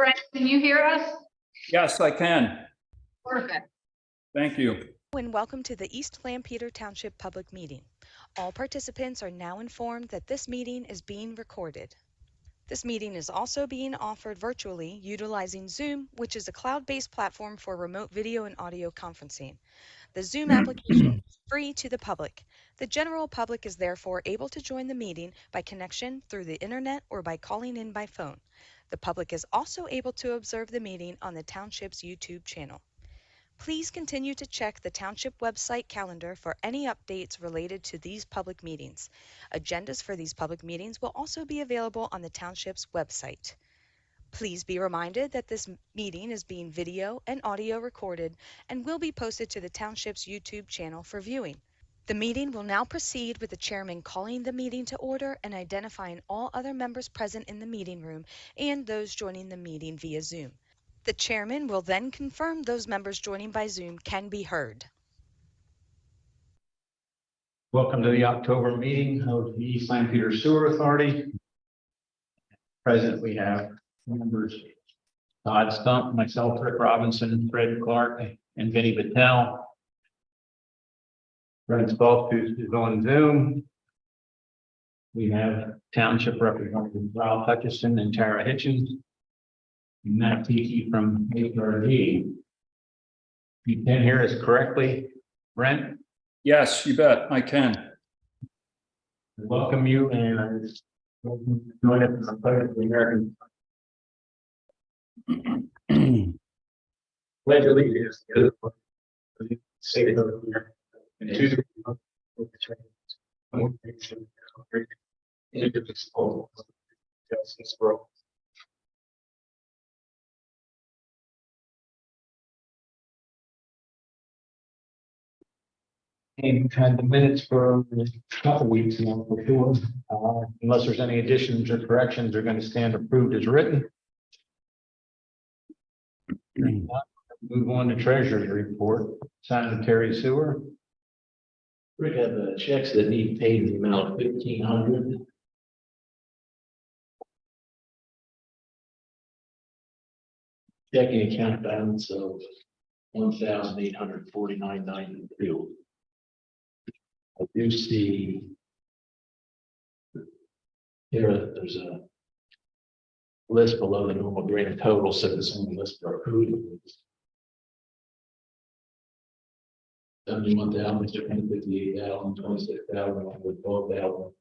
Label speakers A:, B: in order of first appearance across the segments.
A: Brent, can you hear us?
B: Yes, I can.
A: Perfect.
B: Thank you.
C: And welcome to the East Lampeter Township Public Meeting. All participants are now informed that this meeting is being recorded. This meeting is also being offered virtually utilizing Zoom, which is a cloud-based platform for remote video and audio conferencing. The Zoom application is free to the public. The general public is therefore able to join the meeting by connection through the internet or by calling in by phone. The public is also able to observe the meeting on the Township's YouTube channel. Please continue to check the Township website calendar for any updates related to these public meetings. Agendas for these public meetings will also be available on the Township's website. Please be reminded that this meeting is being video and audio recorded and will be posted to the Township's YouTube channel for viewing. The meeting will now proceed with the chairman calling the meeting to order and identifying all other members present in the meeting room and those joining the meeting via Zoom. The chairman will then confirm those members joining by Zoom can be heard.
D: Welcome to the October meeting of the East Lampeter Sewer Authority. Present, we have members Todd Stump, myself, Rick Robinson, Fred Clark, and Vinny Patel. Fred Stump is on Zoom. We have Township Representative Ralph Hutchison and Tara Hitchens. And Matt Tiki from HRD. You can hear us correctly, Brent?
B: Yes, you bet. I can.
D: Welcome you and join us in the pledge of the American pledge allegiance to the state of America and to the indivisible justice for all. And we've had the minutes for a couple weeks now for sure. Unless there's any additions or corrections, they're going to stand approved as written. Move on to Treasurer's report. Sanitary sewer.
E: We have checks that need paid in the amount of $1,500. Checking account balance of $1,849.92. I do see here there's a list below the normal grand total, so this on the list are approved. 71,000, 258,000, 26,000, with 12,000.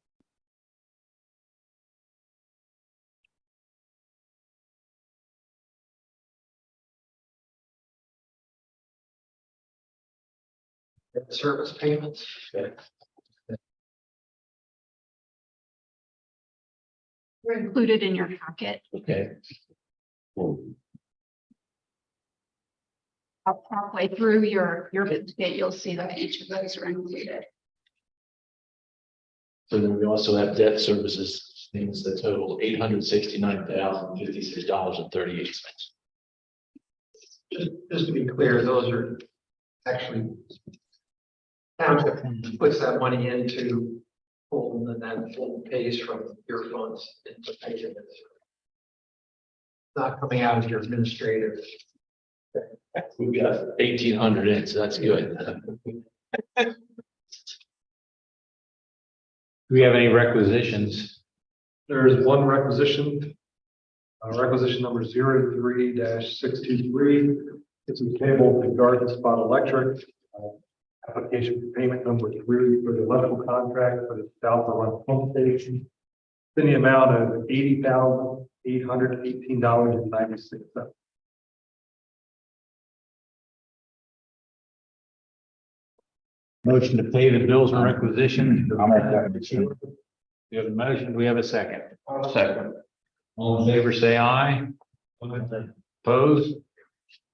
D: Service payments.
E: Okay.
A: We're included in your packet.
E: Okay. Well,
A: Halfway through your packet, you'll see that each of those are included.
E: so then we also have debt services things that total $869,056.38.
F: Just to be clear, those are actually township puts that money into Fulton and then Fulton pays from your funds into payment. Not coming out of your administrative.
E: We've got 1,800 in, so that's good.
D: Do we have any requisitions?
G: There is one requisition. Requisition number 03-623. It's a cable to Garden Spot Electric. Application for payment number 3 for the electrical contract for the South Run Pump Station. In the amount of $80,818.96.
D: Motion to pay the bills and requisitions. I'll make that motion. We have a motion. Do we have a second?
E: Second.
D: All in favor, say aye. Opposed?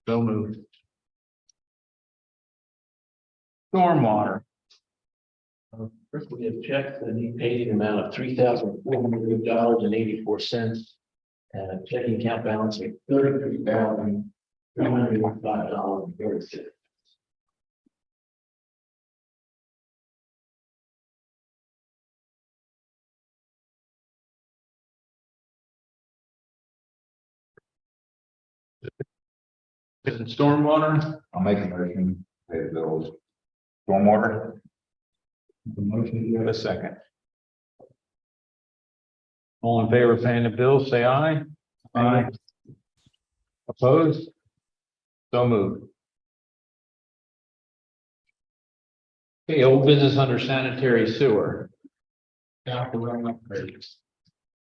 D: So moved. Stormwater.
E: First, we have checks that need paid in the amount of $3,400.84. And checking account balance of $33,305.36.
D: Is it stormwater?
H: I'll make a motion, pay the bills. Stormwater?
D: The motion, do you have a second? All in favor of paying the bills, say aye. Aye. Opposed? So moved. Okay, old business under sanitary sewer. Capital upgrades.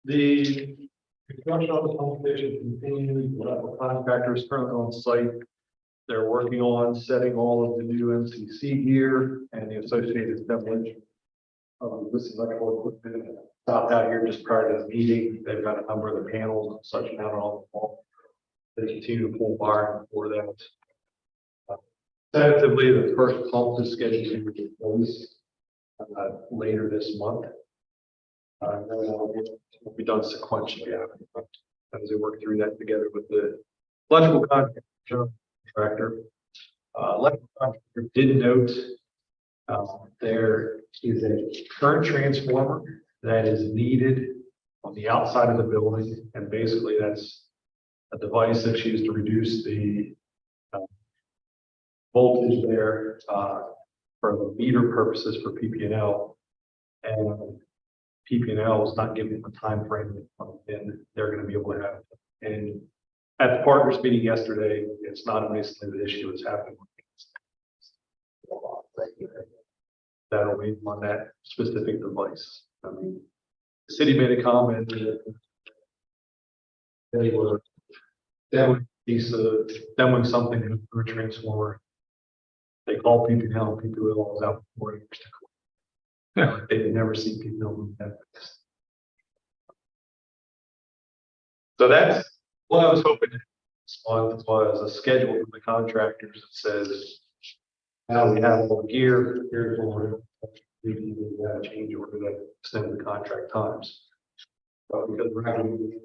G: The construction of the pump station continues, the contractor is currently on site. They're working on setting all of the new MCC gear and the associated demolition. This is electrical equipment stopped out here just prior to the meeting. They've got a number of the panels and such mounted on the wall. They continue to pull wire for that. Tentatively, the first pump is scheduled to be released later this month. Then will be done sequentially as they work through that together with the electrical contractor. Electrical contractor did note there is a current transformer that is needed on the outside of the building, and basically that's a device that's used to reduce the voltage there for the meter purposes for PP&L, and PP&L is not giving them a time frame and they're going to be able to have it. And at the partners meeting yesterday, it's not a isolated issue, it's happening. That'll be on that specific device. I mean, the city made a comment that they were demoing something for a transformer. They call PP&L, PP&L was out for it. They had never seen people move that fast. So that's what I was hoping this month was a schedule from the contractors that says, now we have all the gear, here's what we're we have a change order that extend the contract times. But because we're having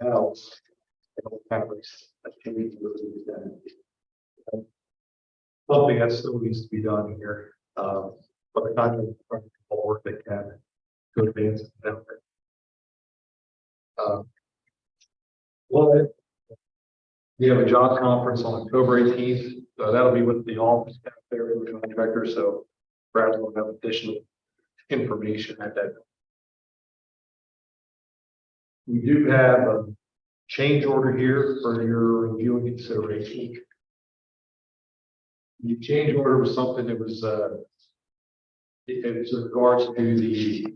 G: else, they don't have a change order that something that still needs to be done here. But the contract forward they can to advance it down there. Well, we have a job conference on October 18th. So that'll be with the office staff there, with the contractor. So perhaps we'll have additional information at that. We do have a change order here for your review and consideration. The change order was something that was it was in regards to the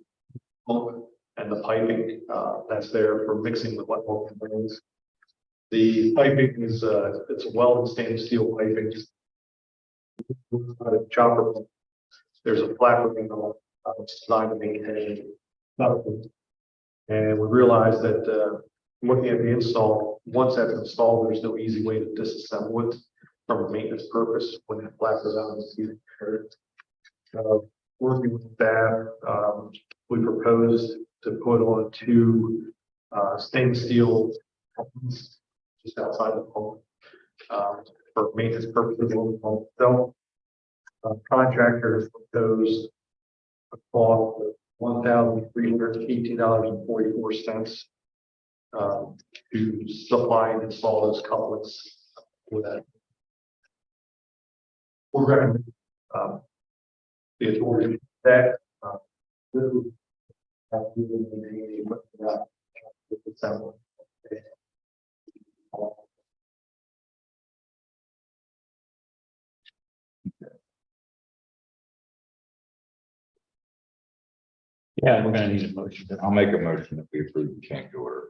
G: pump and the piping that's there for mixing with wet bulk membranes. The piping is it's a welded stainless steel piping. Chopper. There's a flapper designed to maintain. And we realized that looking at the install, once that's installed, there's no easy way to disassemble it from a maintenance purpose when that flapper is out and working with staff, we proposed to put on two stainless steel pumps just outside the home for maintenance purposes. Contractors proposed a cost of $1,318.44 to supply and install those couplets for that. We're recommending the authority that this would have to be maintained with the assembly.
D: Yeah, we're gonna need a motion.
H: I'll make a motion that we approve the change order.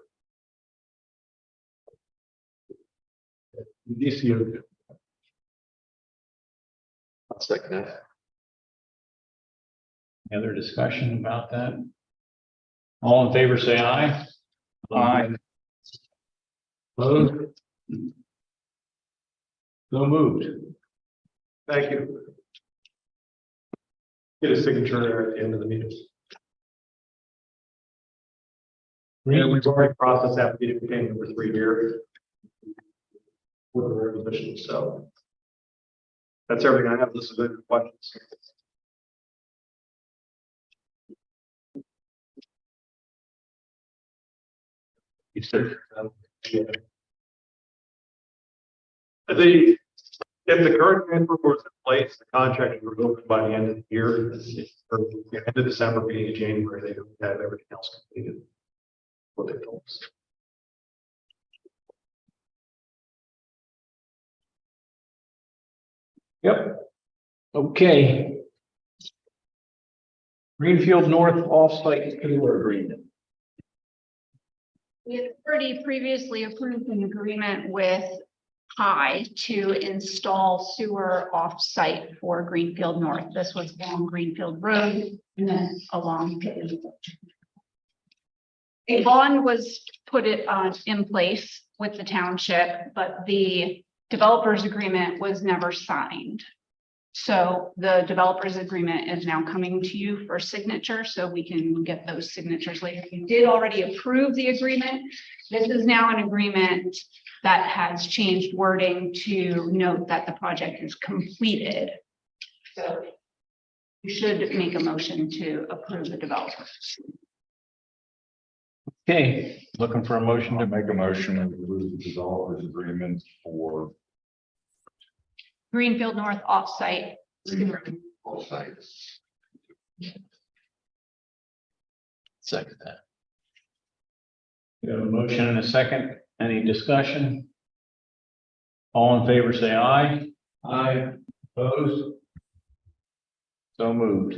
D: DCO.
E: I'll second that.
D: Any other discussion about that? All in favor, say aye.
B: Aye.
D: Opposed? So moved.
G: Thank you. Get a signature there at the end of the meeting. Yeah, we've already processed application payment number 3 here. With the requisition, so. That's everything I have. This is good questions.
D: You said,
G: Yeah. if the current transfer was in place, the contract was open by the end of the year, or the end of December, beginning of January, they would have everything else completed. What they told us.
D: Yep. Okay. Greenfield North Offsite Sewer Agreement.
A: We had already previously approved an agreement with High to install sewer off-site for Greenfield North. This was along Greenfield Road and then along Pittman. A bond was put in place with the township, but the developer's agreement was never signed. So the developer's agreement is now coming to you for signature, so we can get those signatures later. You did already approve the agreement. This is now an agreement that has changed wording to note that the project is completed. So you should make a motion to approve the developer.
D: Okay, looking for a motion to
H: Make a motion to approve the developers agreement for
A: Greenfield North offsite. sewer.
H: all sites.
E: Second that.
D: We have a motion and a second. Any discussion? All in favor, say aye. Aye. Opposed? So moved.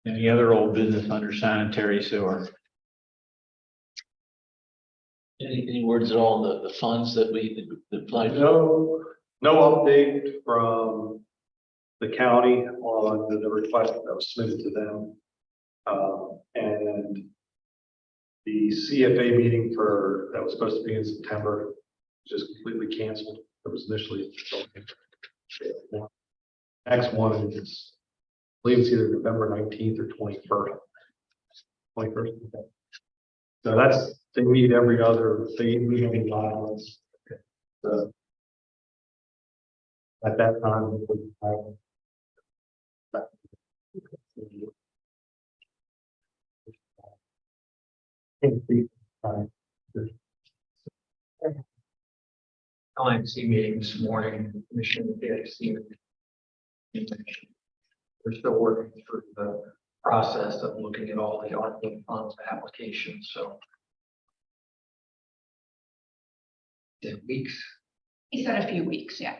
D: Any other old business under sanitary sewer?
E: Any words at all, the funds that we applied?
G: No update from the county on the request that was submitted to them. And the CFA meeting that was supposed to be in September, just completely canceled. It was initially. Next one is, I believe it's either November 19th or 21st. 21st. So they meet every other, they meet every violence. At that time. We would have-
F: LMC meeting this morning, Commission PIC. We're still working through the process of looking at all the ARPA funds applications, so. In weeks.
A: He said a few weeks, yeah.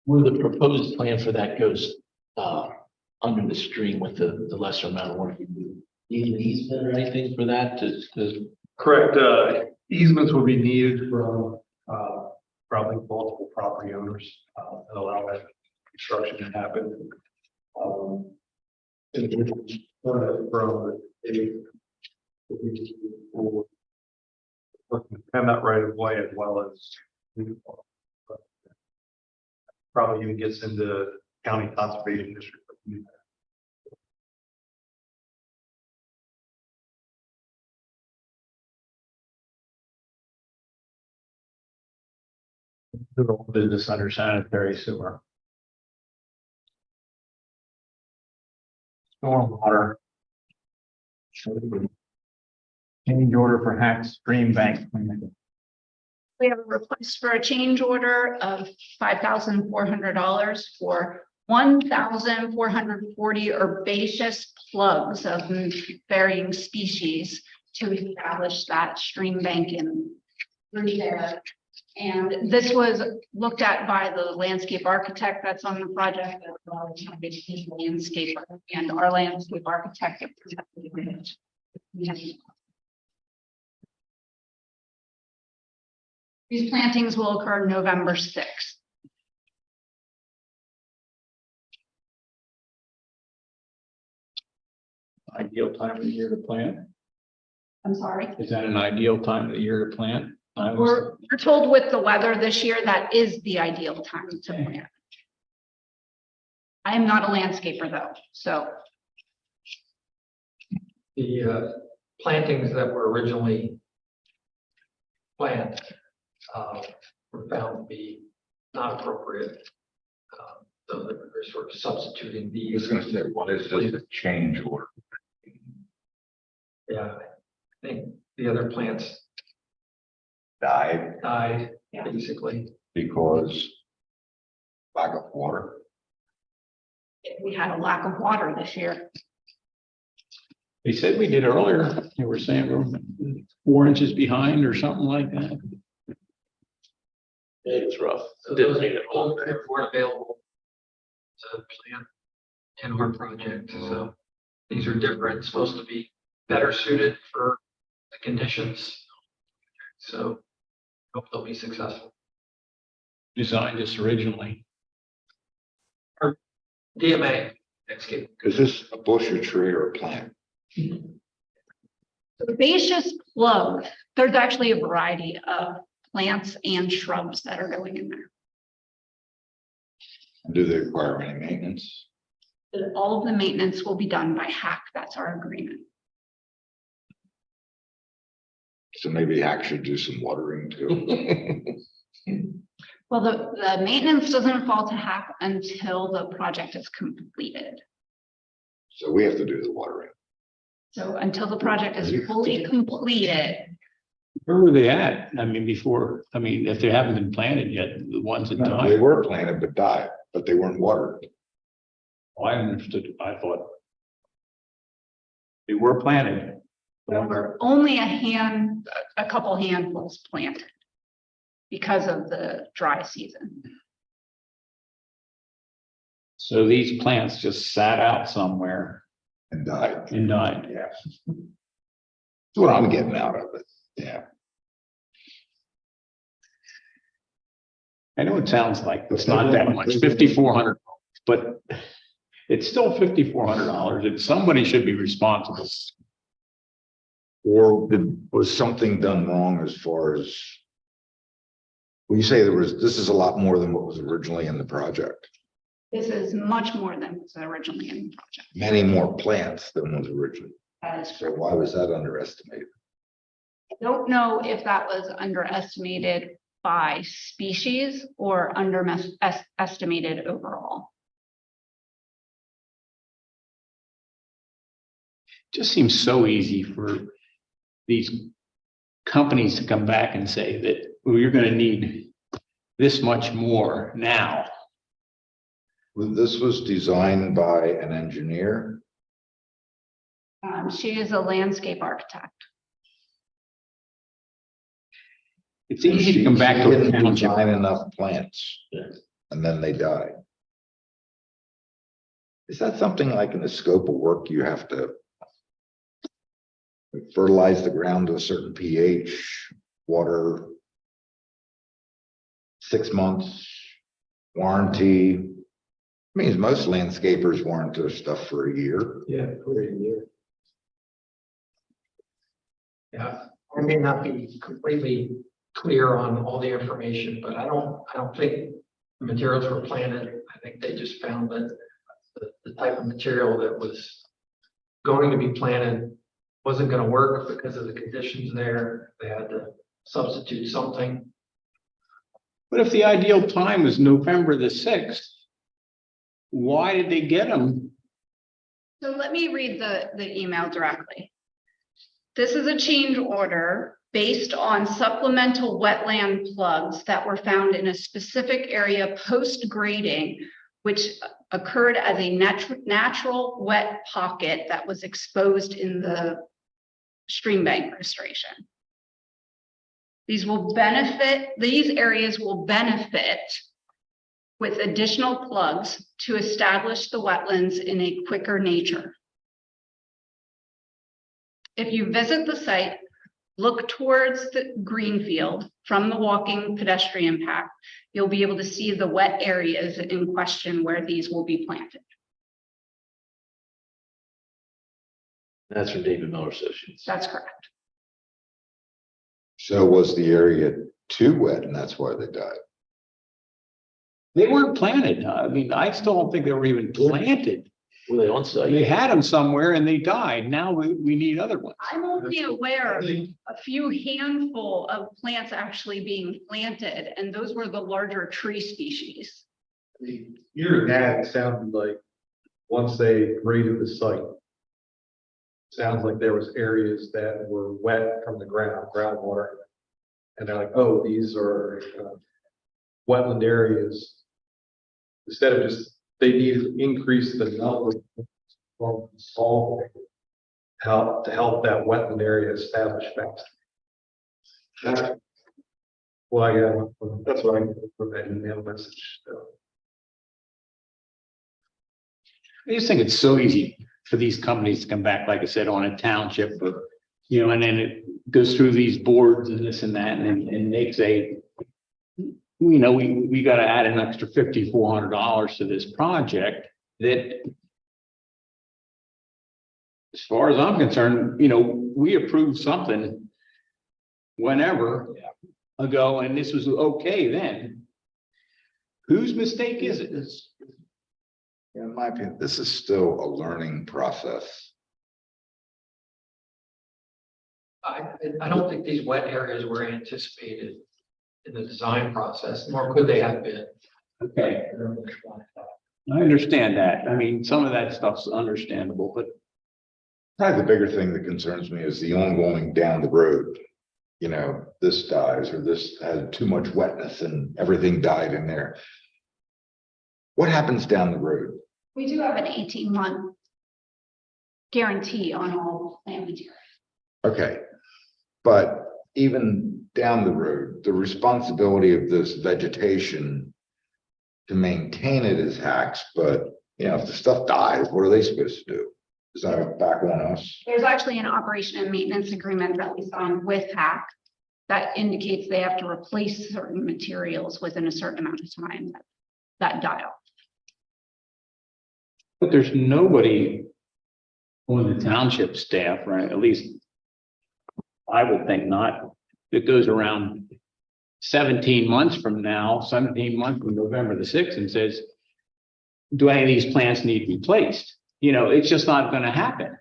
E: Where the proposed plan for that goes under the stream with the lesser amount of work. Need an easement or anything for that to
G: Correct, easements will be needed from, probably multiple property owners, that allow that construction to happen. And that right of way as well as. Probably even gets into county conservation district.
D: Business under sanitary sewer. Stormwater. Change order for Hack Stream Bank.
A: We have a request for a change order of $5,400 for 1,440 herbaceous plugs of varying species to establish that stream bank in through there. And this was looked at by the landscape architect that's on the project, as well as the landscaper, and our landscape architect. These plantings will occur November 6th.
D: Ideal time of the year to plant?
A: I'm sorry.
D: Is that an ideal time of the year to plant?
A: We're told with the weather this year, that is the ideal time to plant. I am not a landscaper though, so.
F: The plantings that were originally planned were found to be not appropriate. So they're sort of substituting
H: I was gonna say, what is this a change order?
F: Yeah, I think the other plants
H: Died
F: died,
A: Yeah.
F: basically.
H: because lack of water.
A: We had a lack of water this year.
D: They said we did earlier. They were saying we're 4 inches behind or something like that.
E: It was rough.
F: So
E: Didn't
F: those
E: need it all.
F: weren't available to plant in our project, so these are different, supposed to be better suited for the conditions. So hope they'll be successful.
D: Designed this originally.
F: DMA, excuse.
H: Is this a bush or tree or a plant?
A: Herbaceous plug, there's actually a variety of plants and shrubs that are going in there.
H: Do they require any maintenance?
A: All of the maintenance will be done by HAC. That's our agreement.
H: So maybe Hack should do some watering too.
A: Well, the maintenance doesn't fall to HAC until the project is completed.
H: So we have to do the watering.
A: So until the project is fully completed,
D: Where were they at? I mean, before, I mean, if they haven't been planted yet, the ones that
H: No, they
D: died.
H: were planted but died, but they weren't watered.
D: I understood, I thought. They were planted.
A: there were only a couple handfuls planted because of the dry season.
D: So these plants just sat out somewhere
H: And died.
D: and died.
H: Yeah. That's what I'm getting out of it. Yeah.
D: I know it sounds like it's not that much, $5,400, but it's still $5,400 and somebody should be responsible.
H: Or was something done wrong as far as? Well, you say this is a lot more than what was originally in the project.
A: This is much more than was originally in the project.
H: Many more plants than was originally.
A: That is
H: So why was that underestimated?
A: I don't know if that was underestimated by species or estimated overall.
D: Just seems so easy for these companies to come back and say that, well, you're gonna need this much more now.
H: Well, this was designed by an engineer.
A: She is a landscape architect.
D: It's easy to come back
H: She
D: to a
H: didn't
D: township.
H: design enough plants.
E: Yeah.
H: And then they die. Is that something like in the scope of work you have to fertilize the ground to a certain pH, water 6 months, warranty? Means most landscapers warrant their stuff for a year.
F: Yeah, for a year. Yeah, I may not be completely clear on all the information, but I don't think the materials were planted. I think they just found that the type of material that was going to be planted wasn't gonna work because of the conditions there. They had to substitute something.
D: But if the ideal time is November the 6th, why did they get them?
A: So let me read the email directly. This is a change order based on supplemental wetland plugs that were found in a specific area post grading, which occurred as a natural wet pocket that was exposed in the stream bank restoration. These areas will benefit with additional plugs to establish the wetlands in a quicker nature. If you visit the site, look towards the green field from the walking pedestrian path, you'll be able to see the wet areas in question where these will be planted.
E: That's from David Miller Associates.
A: That's correct.
H: So was the area too wet and that's why they died?
D: They weren't planted. I mean, I still don't think they were even planted.
E: Were they on site?
D: They had them somewhere and they died. Now we need other ones.
A: I'm only aware of a few handful of plants actually being planted, and those were the larger tree species.
G: Your dad sounded like, once they graded the site, sounds like there was areas that were wet from the groundwater. And they're like, oh, these are wetland areas. Instead of just, they need to increase the number of solve to help that wetland area establish fast. That's well, I got, that's what I get from that email message. So.
D: I just think it's so easy for these companies to come back, like I said, on a township, but, you know, and then it goes through these boards and this and that, and they say, you know, we got to add an extra $5,400 to this project that, as far as I'm concerned, you know, we approved something whenever ago, and this was okay then. Whose mistake is it?
H: In my opinion, this is still a learning process.
F: I don't think these wet areas were anticipated in the design process, nor could they have been.
D: Okay, I understand that. I mean, some of that stuff's understandable, but
H: Probably the bigger thing that concerns me is the ongoing down the road. You know, this dies or this had too much wetness and everything died in there. What happens down the road?
A: We do have an 18-month guarantee on all plant material.
H: Okay, but even down the road, the responsibility of this vegetation to maintain it is Hacks, but you know, if the stuff dies, what are they supposed to do? Is that back on us?
A: There's actually an operation and maintenance agreement that we signed with HAC that indicates they have to replace certain materials within a certain amount of time that die off.
D: But there's nobody on the township staff, right? At least I would think not. It goes around 17 months from now, 17 months from November the 6th and says, do any of these plants need replaced? You know, it's just not going to happen.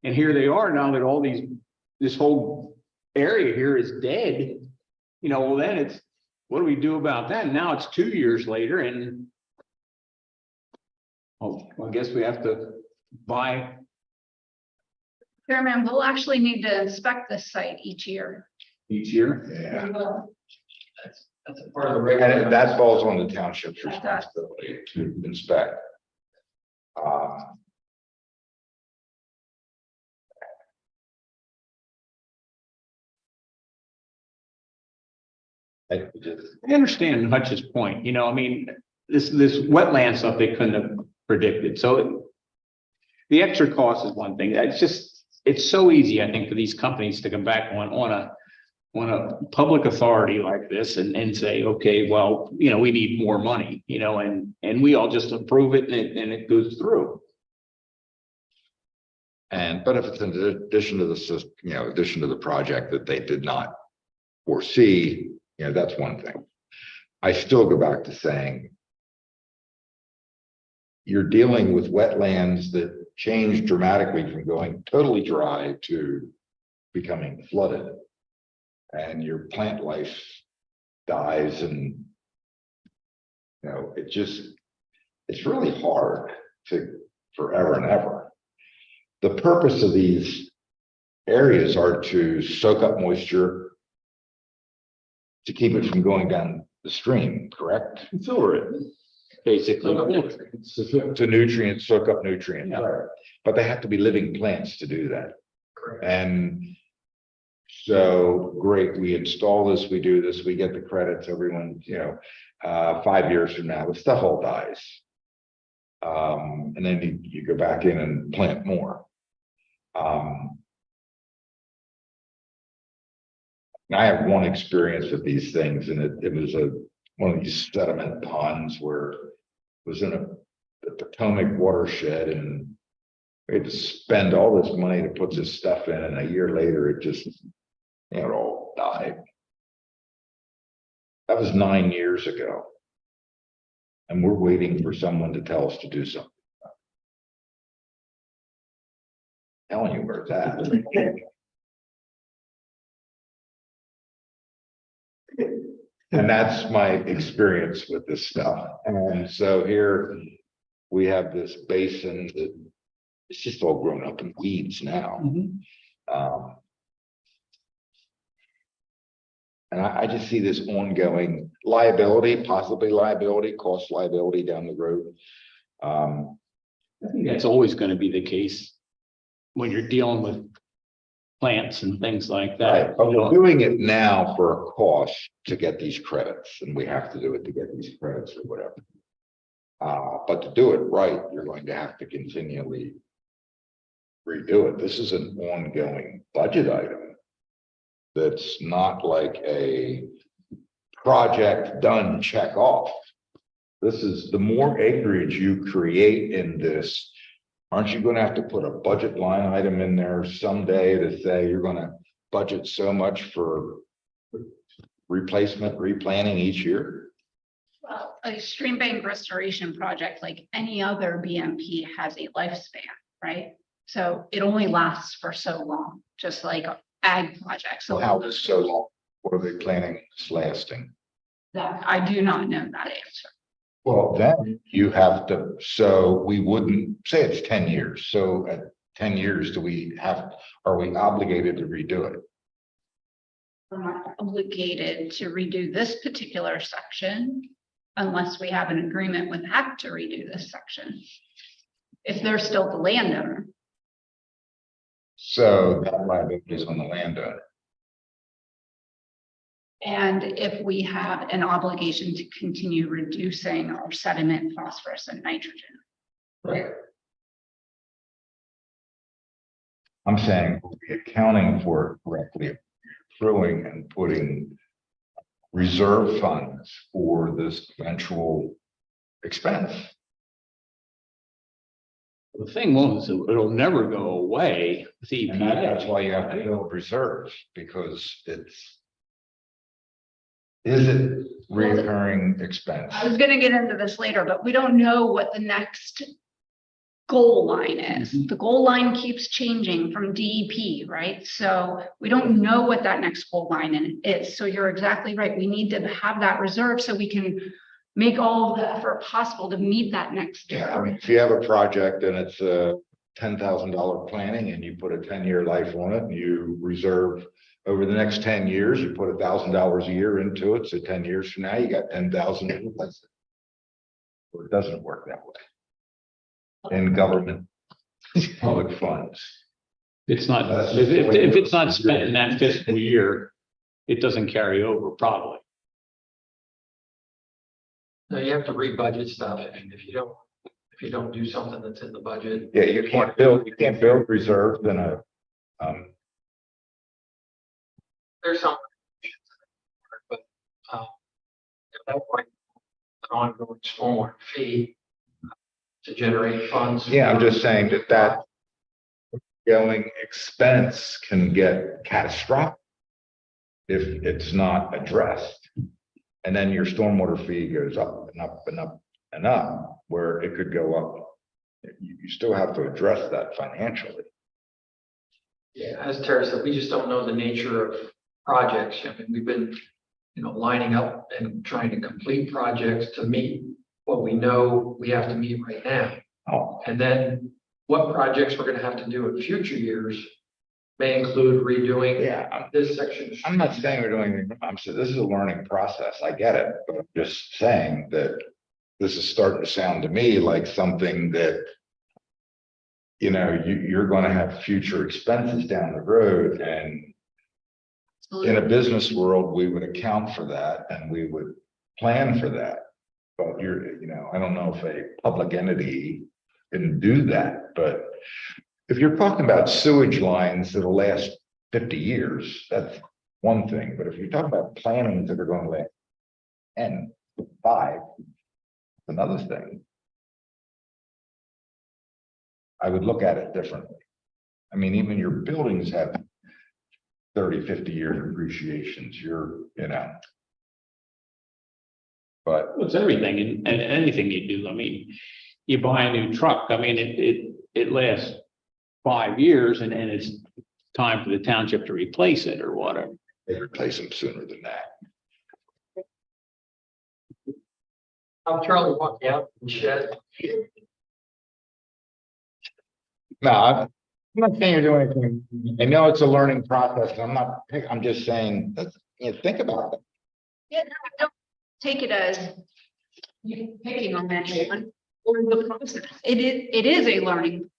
D: And here they are now that all these, this whole area here is dead. You know, well, then it's, what do we do about that? And now it's 2 years later and oh, well, I guess we have to buy.
A: Chairman, we'll actually need to inspect this site each year.
D: Each year.
H: Yeah.
A: We will.
F: That's a part of the regular.
H: And that falls on the township's
A: Like that.
H: responsibility to inspect.
D: I understand Hutch's point, you know, I mean, this wetland stuff they couldn't have predicted, so the extra cost is one thing. It's just, it's so easy, I think, for these companies to come back on a public authority like this and say, okay, well, you know, we need more money, you know, and we all just approve it and it goes through.
H: But if it's in addition to the system, you know, addition to the project that they did not foresee, you know, that's one thing. I still go back to saying you're dealing with wetlands that change dramatically from going totally dry to becoming flooded. And your plant life dies and, you know, it's really hard to forever and ever. The purpose of these areas are to soak up moisture to keep it from going down the stream, correct?
D: Filter it, basically.
H: To nutrients, soak up nutrients.
D: Yeah.
H: But they have to be living plants to do that.
F: Correct.
H: And so, great, we install this, we do this, we get the credits, everyone, you know, 5 years from now, the stuff all dies. And then you go back in and plant more. I have one experience with these things, and it was one of these sediment ponds where it was in the Potomac watershed, and we had to spend all this money to put this stuff in, and a year later, it just, you know, it all died. That was 9 years ago. And we're waiting for someone to tell us to do something. Telling you where it's at. And that's my experience with this stuff. And so here we have this basin that it's just all grown up in weeds now. Um, And I just see this ongoing liability, possibly liability, cost liability down the road.
D: I think that's always gonna be the case when you're dealing with plants and things like that.
H: Right, but we're doing it now for a cost to get these credits, and we have to do it to get these credits or whatever. But to do it right, you're going to have to continually redo it. This is an ongoing budget item. That's not like a project done, check off. This is the more acreage you create in this. Aren't you gonna have to put a budget line item in there someday to say you're gonna budget so much for replacement, replanting each year?
A: Well, a stream bank restoration project, like any other BMP, has a lifespan, right? So it only lasts for so long, just like ag projects.
H: So how is so long? What are they planning this lasting?
A: That I do not know that answer.
H: Well, then you have to, so we wouldn't say it's 10 years. So at 10 years, are we obligated to redo it?
A: We're not obligated to redo this particular section unless we have an agreement with HAC to redo this section. If they're still the landowner.
H: So that liability is on the landowner.
A: And if we have an obligation to continue reducing our sediment, phosphorus, and nitrogen.
H: Right. I'm saying we're accounting for it correctly, accruing and putting reserve funds for this eventual expense.
D: The thing was, it'll never go away with
H: And that's
D: EPA.
H: why you have to build reserves, because is it reoccurring expense?
A: I was gonna get into this later, but we don't know what the next goal line is. The goal line keeps changing from DEP, right? So we don't know what that next goal line is. So you're exactly right. We need to have that reserve so we can make all the effort possible to meet that next.
H: Yeah, I mean, if you have a project and it's a $10,000 planning and you put a 10-year life on it and you reserve over the next 10 years, you put $1,000 a year into it. So 10 years from now, you got 10,000 to replace it. Well, it doesn't work that way in government public funds.
D: It's not, if it's not spent in that fiscal year, it doesn't carry over probably.
F: No, you have to rebudget stuff, and if you don't do something that's in the budget.
H: Yeah, you can't build reserves in a,
F: There's some. But, at that point, an ongoing stormwater fee to generate funds.
H: yeah, I'm just saying that going expense can get catastrophic if it's not addressed. And then your stormwater fee goes up and up and up and up, where it could go up. You still have to address that financially.
F: Yeah, as Tara said, we just don't know the nature of projects. I mean, we've been, lining up and trying to complete projects to meet what we know we have to meet right now.
H: Oh,
F: And then what projects we're gonna have to do in future years may include redoing
H: yeah,
F: this section.
H: I'm not saying we're doing anything. I'm saying this is a learning process. I get it, but I'm just saying that this is starting to sound to me like something that, you're going to have future expenses down the road, and in a business world, we would account for that and we would plan for that. But I don't know if a public entity can do that, but if you're talking about sewage lines that'll last 50 years, that's one thing. But if you're talking about plannings that are going to last 10, 5, another thing. I would look at it differently. I mean, even your buildings have 30, 50 year depreciations, but
D: It's everything and anything you do. I mean, you buy a new truck. I mean, it lasts 5 years and it's time for the township to replace it or whatever.
H: they replace them sooner than that.
F: Charlie walked out and shed.
H: No, I'm not saying you're doing anything. I know it's a learning process. I'm just saying, think about it.
A: Yeah, no, I don't take it as you picking on anyone or the process. It is a learning.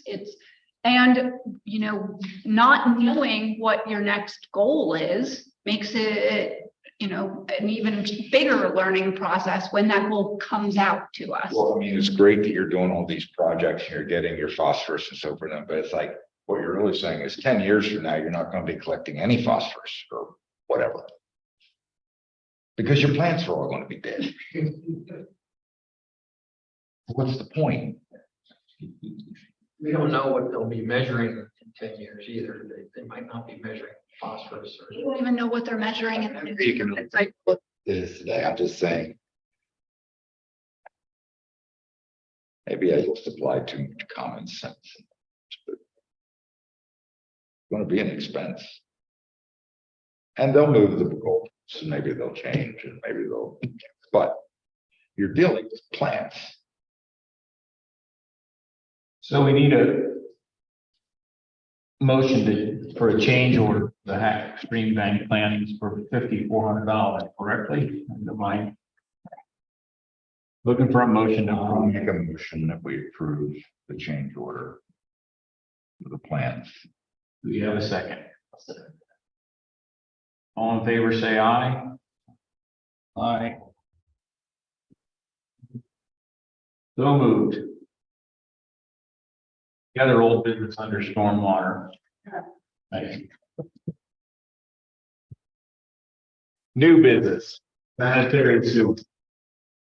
A: It's, and, you know, not knowing what your next goal is makes it, you know, an even bigger learning process when that goal comes out to us.
H: Well, I mean, it's great that you're doing all these projects and you're getting your phosphorus and so forth, but it's like, what you're really saying is 10 years from now, you're not going to be collecting any phosphorus or whatever. Because your plants are all going to be dead. What's the point?
F: We don't know what they'll be measuring in 10 years either. They might not be measuring phosphorus or.
A: You don't even know what they're measuring.
H: You can-
A: It's like,
H: This today, I'm just saying. Maybe I just applied too much common sense. It's going to be an expense. And they'll move the goals, and maybe they'll change, and maybe they'll, but you're dealing with plants.
D: So we need a motion for a change order, the Hack Stream Bank plantings for $5,400, correctly? Am I looking for a motion to
H: I'll
D: approve?
H: make a motion that we approve the change order for the plants.
D: Do we have a second? All in favor, say aye. Aye. So moved. The other old business under stormwater. Thank you. New business, sanitary sewer.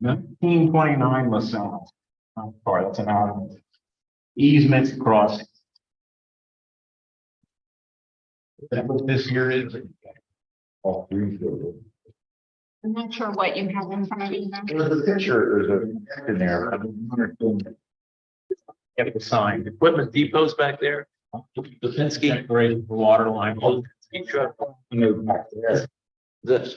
D: 1929 LaSalle. I'm sorry, that's an out. Easements crossing. Is that what this here is?
H: All three fields.
A: I'm not sure what you have in front of you. now.
H: There's a picture, there's a in there.
D: Get the sign.
E: Equipment depots back there. The Penske.
D: Decorated the water line.
E: This.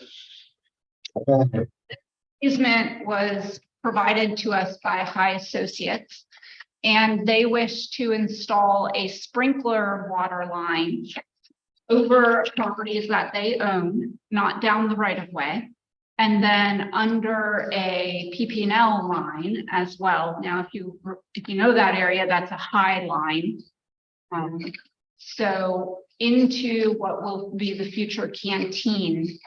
A: Easement was provided to us by High Associates, and they wish to install a sprinkler water line over properties that they own, not down the right of way, and then under a PP&L line as well. Now, if you know that area, that's a high line. So into what will be the future canteen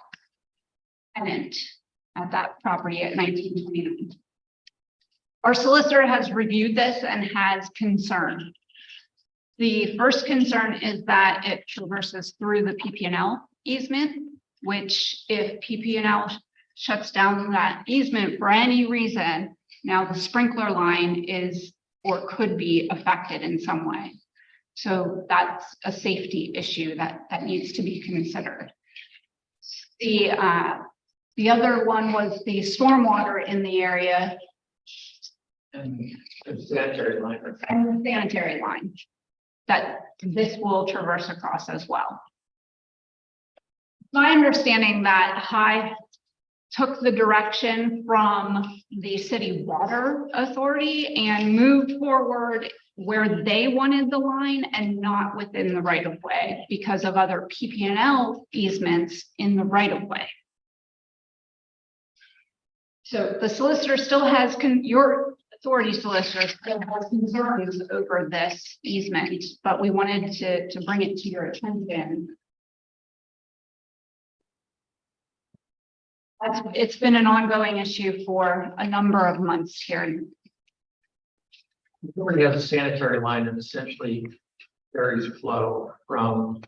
A: tenant at that property at 1929. Our solicitor has reviewed this and has concern. The first concern is that it traverses through the PP&L easement, which if PP&L shuts down that easement for any reason, now the sprinkler line is or could be affected in some way. So that's a safety issue that needs to be considered. The other one was the stormwater in the area
F: And the sanitary line.
A: and the sanitary line that this will traverse across as well. My understanding that High took the direction from the city water authority and moved forward where they wanted the line and not within the right of way because of other PP&L easements in the right of way. So the solicitor still has, your authority solicitor still has concerns over this easement, but we wanted to bring it to your attention. It's been an ongoing issue for a number of months here.
F: We already have a sanitary line and essentially carries flow from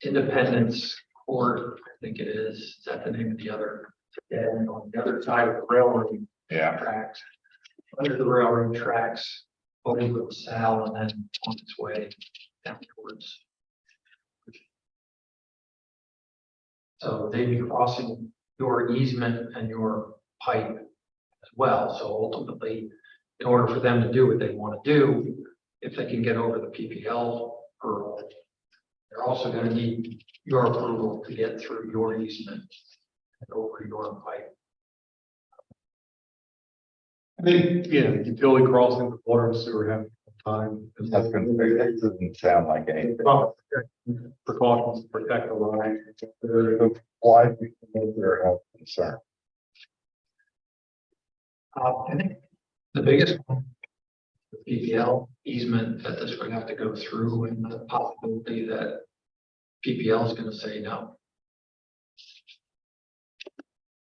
F: Independence Court, I think it is that the name of the other? And on the other side of the railroad
H: Yeah.
F: tracks, under the railroad tracks, over to LaSalle and then on its way down towards. So they'd be crossing your easement and your pipe as well. So ultimately, in order for them to do what they want to do, if they can get over the PPL hurdle, they're also going to need your approval to get through your easement and over your pipe.
G: I think, yeah, utility crossing, the water and sewer have time.
H: That doesn't sound like anything.
G: Precautions to protect the line.
H: Why do you think they're of concern?
F: I think the biggest one, the PPL easement that this would have to go through, and the possibility that PPL is gonna say no.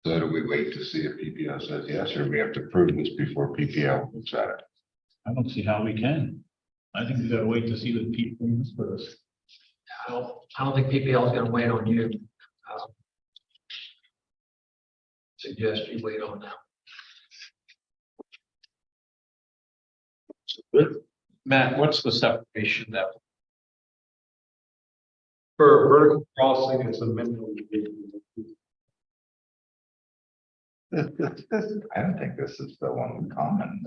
H: So do we wait to see if PPL says yes, or we have to prove this before PPL looks at it?
D: I don't see how we can. I think we gotta wait to see the people first.
F: I don't think PPL is gonna wait on you. Suggest you wait on them.
D: Matt, what's the separation that?
G: For vertical crossing, it's a minimum.
H: I don't think this is the one common.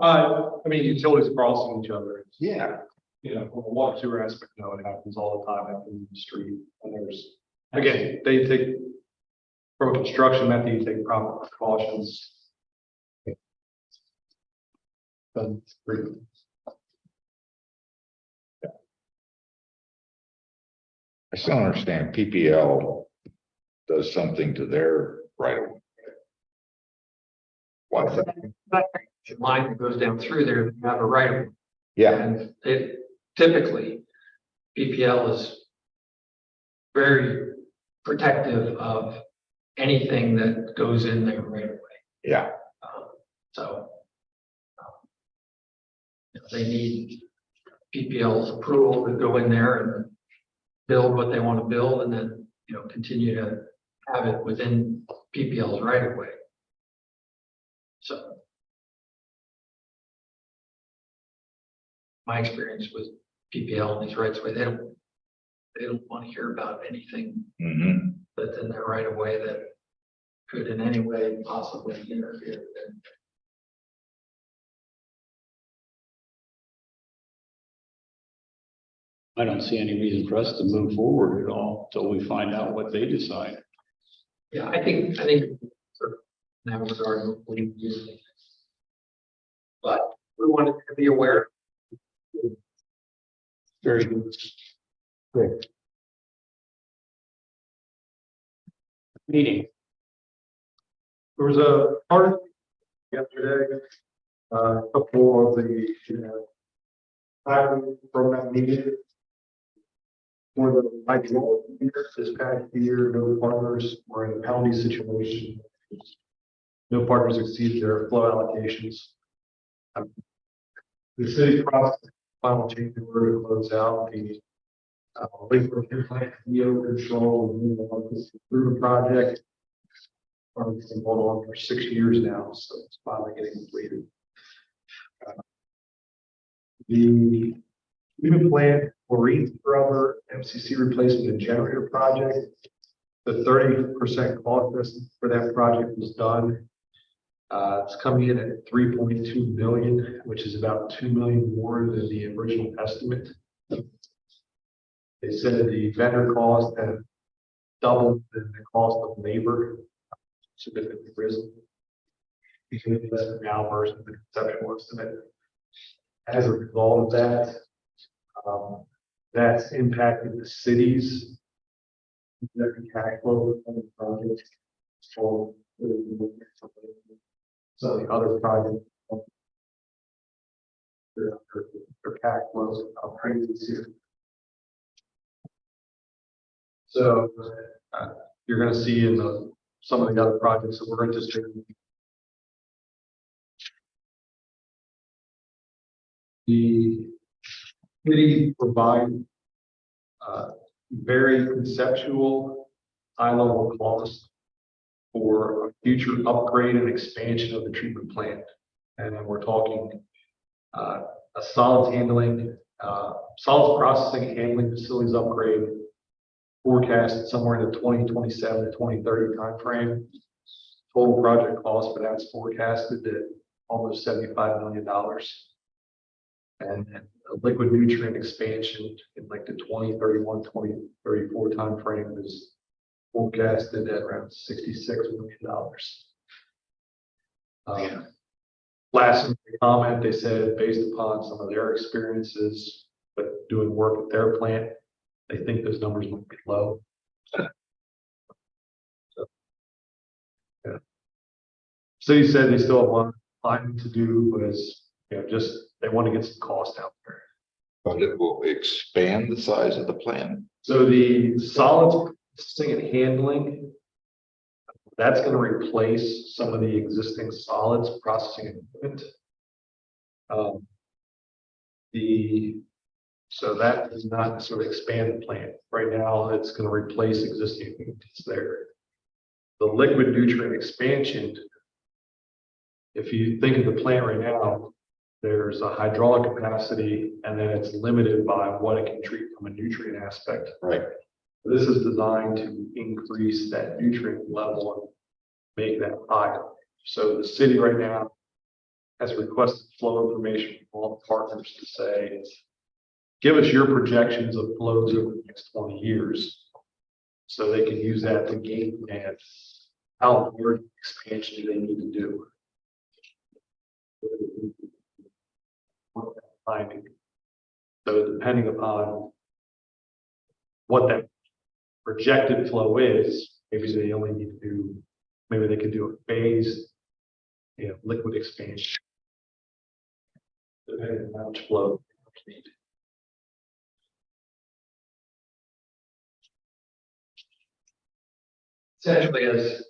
G: I mean, utilities crossing each other.
H: Yeah.
G: You know, from a water sewer aspect, no, it happens all the time out in the street. And there's, again, they take, from a construction method, you take proper precautions. But it's pretty-
H: I still don't understand. PPL does something to their right of way. Why is that?
F: The line that goes down through there, you have a right of way.
H: Yeah,
F: And it typically, PPL is very protective of anything that goes in there right away.
H: yeah.
F: So they need PPL's approval to go in there and build what they want to build, and then, continue to have it within PPL's right of way. So my experience with PPL and these rights of way, they don't want to hear about anything
H: Mhm.
F: that's in their right of way that could in any way possibly interfere with it.
D: I don't see any reason for us to move forward at all until we find out what they decide.
F: Yeah, I think in that regard, we use it. But we wanted to be aware.
D: Very good. Great. Meeting.
G: There was a part yesterday, a couple of the, items from that meeting. For the hydro year, this past year, no partners were in a penalty situation. No partners exceeded their flow allocations. The city process final change order to close out the labor plant EO control through the project. It's been going on for 6 years now, so it's finally getting completed. The even plan for Reed's Brother MCC replacement and generator project. The 30% cost estimate for that project was done. It's coming in at 3.2 million, which is about 2 million more than the original estimate. They said the vendor cost had doubled the cost of labor, significantly risen. Because of that now versus the conceptual estimate. As a result of that, that's impacted the city's cash flow from the project. So the other projects, their cash flows are crazy this year. So you're going to see in some of the other projects that we're anticipating. The city provide very conceptual, high-level costs for a future upgrade and expansion of the treatment plant. And then we're talking a solids handling, solids processing and handling facilities upgrade forecast somewhere in the 2027 to 2030 timeframe. Total project cost for that's forecasted at almost $75 million. And a liquid nutrient expansion in like the 2031, 2034 timeframe is forecasted at around $66 million. last comment, they said based upon some of their experiences, but doing work at their plant, they think those numbers might be low. Yeah. City said they still have one line to do, but it's, just, they want to get some cost out there.
H: But it will expand the size of the plant.
G: So the solids processing and handling, that's going to replace some of the existing solids processing equipment. So that does not sort of expand the plant. Right now, it's going to replace existing equipment that's there. The liquid nutrient expansion, if you think of the plant right now, there's a hydraulic capacity and then it's limited by what it can treat from a nutrient aspect.
H: Right.
G: This is designed to increase that nutrient level and make that higher. So the city right now has requested flow information from all the partners to say, give us your projections of flows over the next 20 years. So they can use that to game plan how much expansion do they need to do. Timing. So depending upon what that projected flow is, maybe they only need to do, maybe they could do a phased, liquid expansion. Depending on how much flow they need.
F: Essentially, as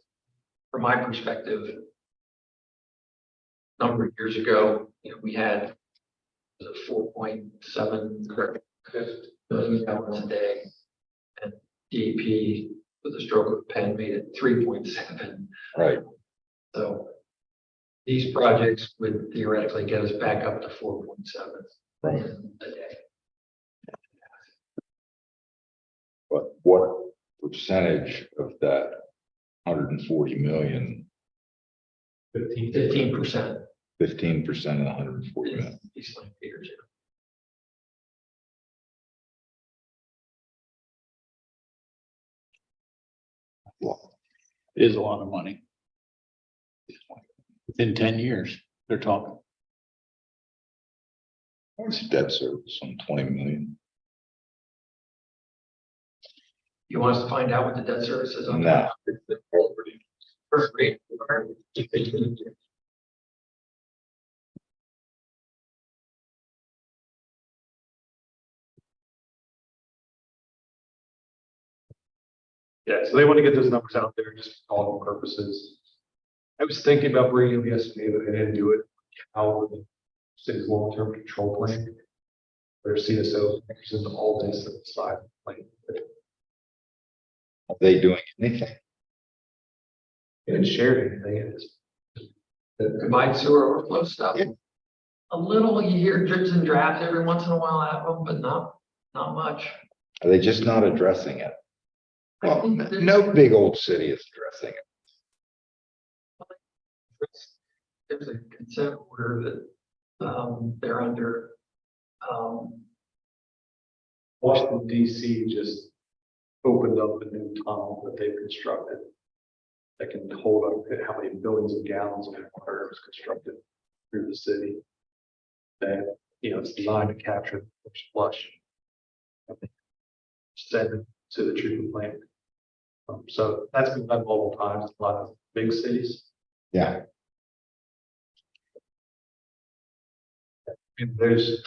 F: from my perspective, a number of years ago, we had the 4.7 million gallons a day, and DEP with a stroke of a pen made it 3.7.
H: Right.
F: So these projects would theoretically get us back up to 4.7
H: Right.
F: a day.
H: But what percentage of that 140 million,
F: 15%.
H: 15% of 140 million?
F: East St. Peters.
H: Well,
D: Is a lot of money. Within 10 years, they're talking.
H: what's debt service on 20 million?
F: You want us to find out what the debt service is on
H: No.
F: first rate?
G: Yeah, so they want to get those numbers out there just for all purposes. I was thinking about bringing them yesterday, but I didn't do it. How the city's long-term control plan. Their CSO is into all this at the side of the plan.
H: Are they doing anything?
G: They didn't share anything. It is.
F: The combined sewer overflow stuff.
H: Yeah.
F: A little, you hear drips and drabs every once in a while out of them, but not much.
H: Are they just not addressing it?
F: I
H: Well,
F: think that-
H: no big old city is addressing it.
F: There's a consent order that they're under.
G: Washington DC just opened up a new tunnel that they've constructed. That can hold up how many billions of gallons of water was constructed through the city. That, it's designed to capture the flush. Send it to the treatment plant. So that's been done multiple times, in a lot of big cities.
H: Yeah.
G: And there's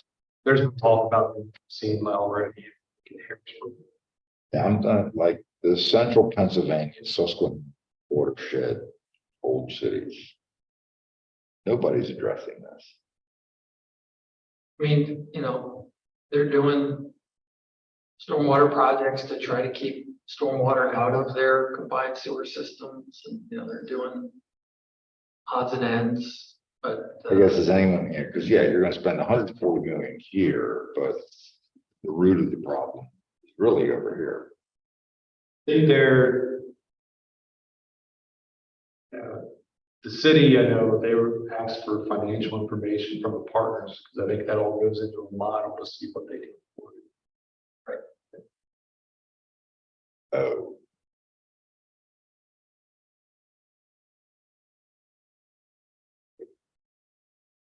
G: been talk about seeing already in Harrisburg.
H: Yeah, I'm like the central Pennsylvania, Susquehanna watershed, old cities. Nobody's addressing this.
F: I mean, they're doing stormwater projects to try to keep stormwater out of their combined sewer systems, and they're doing odds and ends, but
H: I guess is anyone here, because you're gonna spend 140 million here, but the root of the problem is really over here.
G: I think the city, I know they were asked for financial information from the partners, because I think that all goes into a model to see what they can afford.
H: Oh,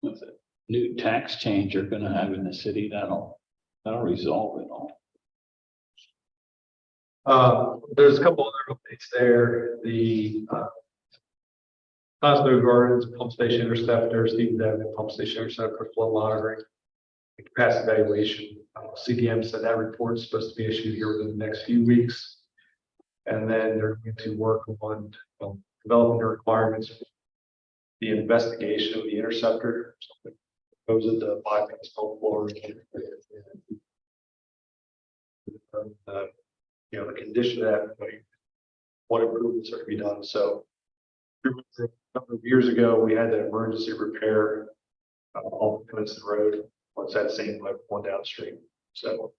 D: with a new tax change you're gonna have in the city, that'll resolve it all.
G: There's a couple other updates there. The Cosmo Gardens Pump Station Interceptor, Stevens Avenue Pump Station Interceptor flow monitoring, and capacity evaluation. CDM said that report is supposed to be issued here within the next few weeks. And then they're going to work on developing the requirements for the investigation of the interceptor. Goes into bypass pump floor. The condition of that, what improvements are to be done. So a number of years ago, we had the emergency repair off Princeton Road. Once that same pipe one downstream. So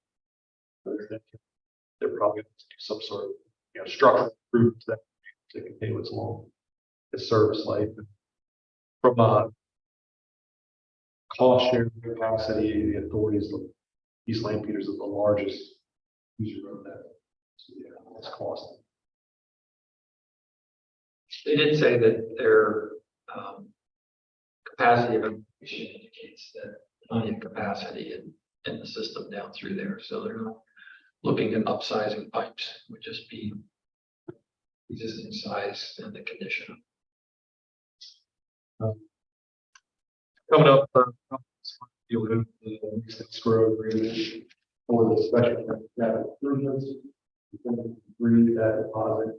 G: they're probably going to do some sort of structural improvements that to continue its long its service life. From a cost share capacity, the authorities, East Lampeters is the largest user of that. So, yeah, that's costing.
F: They did say that their capacity of information indicates that plenty of capacity in the system down through there. So they're not looking at upsizing pipes, would just be existing size and the condition.
G: Coming up, you'll have the escrow agreement for the special capital improvements. Agree that deposit.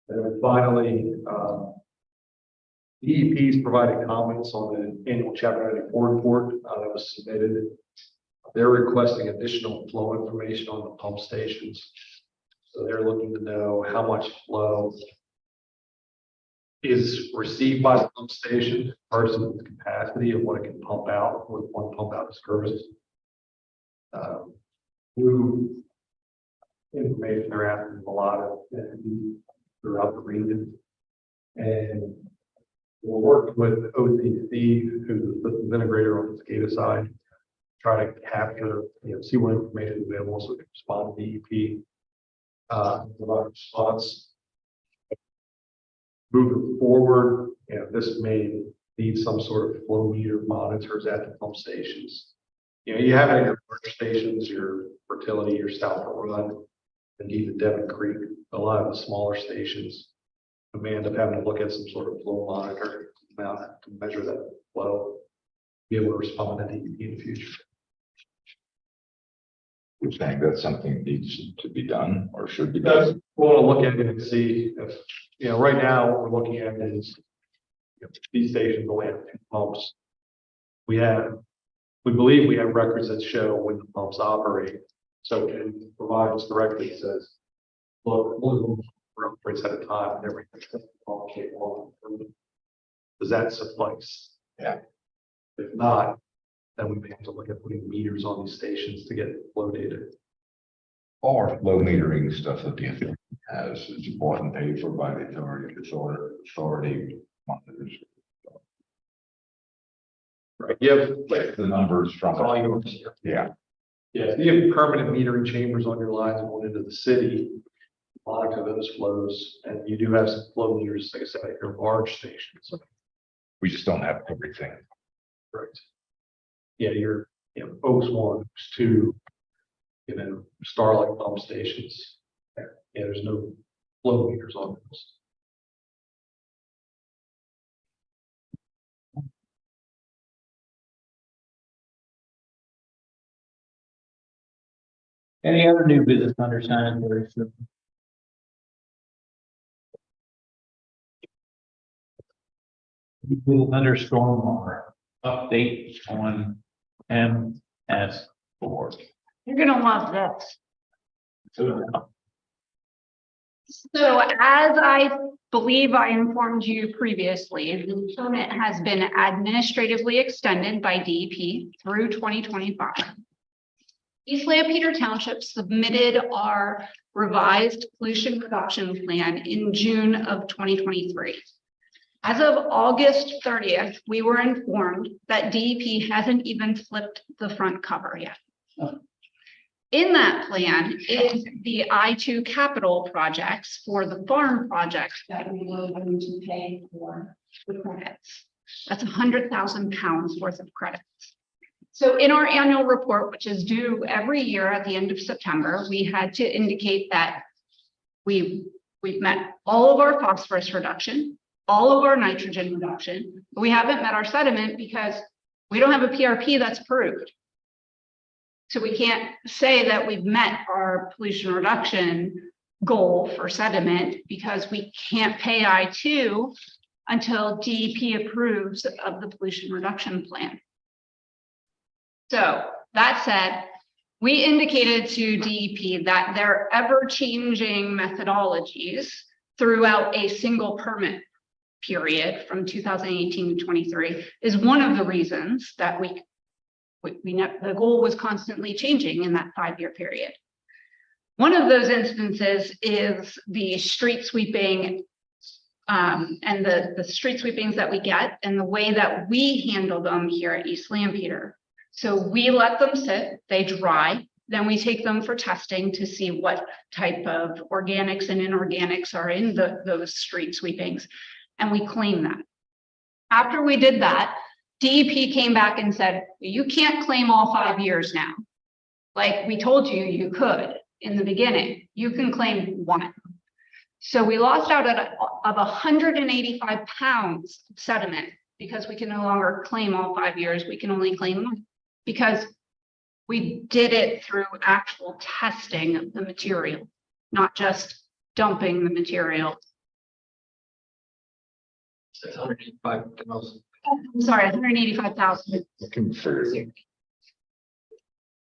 G: And then finally, DEP's provided comments on the annual Chapter 94 report that was submitted. They're requesting additional flow information on the pump stations. So they're looking to know how much flow is received by the pump station versus the capacity of what it can pump out with one pump out of service. New information they're asking a lot of throughout the region. And we'll work with OCC, who's the systems integrator on the SCADA side, try to capture, see what information is available so we can respond to DEP. Provide response. Moving forward, this may need some sort of flow meter monitors at the pump stations. You have it at your large stations, your Fertility, your South Run, and even Devon Creek. A lot of the smaller stations may end up having to look at some sort of flow monitor to measure that flow, be able to respond to DEP in the future.
H: You're saying that's something that needs to be done or should be done?
G: We want to look at it and see if, right now what we're looking at is these stations only have 2 pumps. We believe we have records that show when the pumps operate. So it provides directly says, look, we're operates at a time and everything. Does that suffice?
H: Yeah.
G: If not, then we may have to look at putting meters on these stations to get flow data.
H: Or flow metering stuff that the authority has is bought and paid for by the authority. Authority monitors.
G: Right. You have
H: Like the numbers from.
F: All yours.
H: Yeah.
G: Yeah, if you have permanent metering chambers on your lines going into the city, monitor those flows, and you do have some flow meters, like I said, at your large stations.
H: We just don't have everything.
G: Right. Yeah, your Oaks 1, Oaks 2, Starlight pump stations. Yeah, there's no flow meters on those.
D: Any other new business under sanitary? Under stormwater, update on MS4.
A: You're gonna love this. So as I believe I informed you previously, the permit has been administratively extended by DEP through 2025. East Lampeder Township submitted our revised pollution reduction plan in June of 2023. As of August 30th, we were informed that DEP hasn't even flipped the front cover yet. In that plan is the I-2 capital projects for the farm project that we were going to pay for the permits. That's 100,000 pounds worth of credits. So in our annual report, which is due every year at the end of September, we had to indicate that we've met all of our phosphorus reduction, all of our nitrogen reduction. But we haven't met our sediment because we don't have a PRP that's approved. So we can't say that we've met our pollution reduction goal for sediment because we can't pay I2 until DEP approves of the pollution reduction plan. So that said, we indicated to DEP that their ever-changing methodologies throughout a single permit period from 2018 to 23 is one of the reasons that the goal was constantly changing in that 5-year period. One of those instances is the street sweeping and the street sweepings that we get and the way that we handle them here at East Lampeter. So we let them sit, they dry, then we take them for testing to see what type of organics and inorganics are in those street sweepings, and we clean that. After we did that, DEP came back and said, you can't claim all 5 years now. Like we told you, you could in the beginning, you can claim 1. So we lost out of 185 pounds of sediment because we can no longer claim all 5 years, we can only claim 1. Because we did it through actual testing of the material, not just dumping the material.
F: 685,000.
A: I'm sorry, 185,000.
H: Looking for,